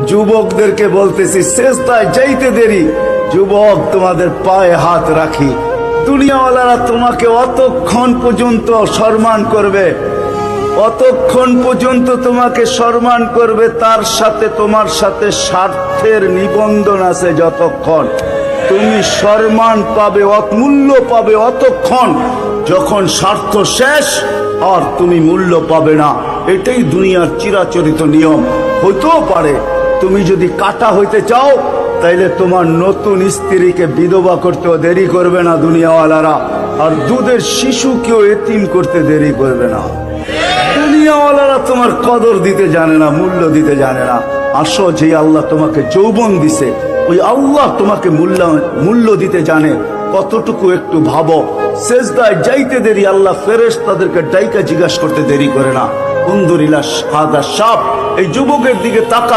যুবকদেরকে বলতেছি সেজদায় যাইতে দেরি। যুবক, তোমাদের পায়ে হাত রাখি। দুনিয়াওয়ালারা তোমাকে অতক্ষণ পর্যন্ত সম্মান করবে, অতক্ষণ পর্যন্ত তোমাকে সম্মান করবে, তার সাথে তোমার সাথে স্বার্থের নিবন্ধন আছে। যতক্ষণ তুমি সম্মান পাবে, মূল্য পাবে, অতক্ষণ যখন স্বার্থ শেষ আর তুমি মূল্য পাবে না। এটাই দুনিয়ার চিরাচরিত নিয়ম। হইতেও পারে তুমি যদি কাটা হইতে চাও, তাইলে তোমার নতুন স্ত্রীকে বিধবা করতেও দেরি করবে না দুনিয়াওয়ালারা, আর দুধের শিশুকেও এতিম করতে দেরি করবে না। দুনিয়াওয়ালারা তোমার কদর দিতে জানে না, মূল্য দিতে জানে না। আসো, যে আল্লাহ তোমাকে যৌবন দিছে, ওই আল্লাহ তোমাকে মূল্য দিতে জানে। কতটুকু একটু ভাবো। সেজদায় যাইতে দেরি, আল্লাহ ফেরেশতাদেরকে ডাইকা জিজ্ঞাসা করতে দেরি করে না। আলহামদুলিল্লাহ, সাদা সাপ এই যুবকের দিকে তাকা।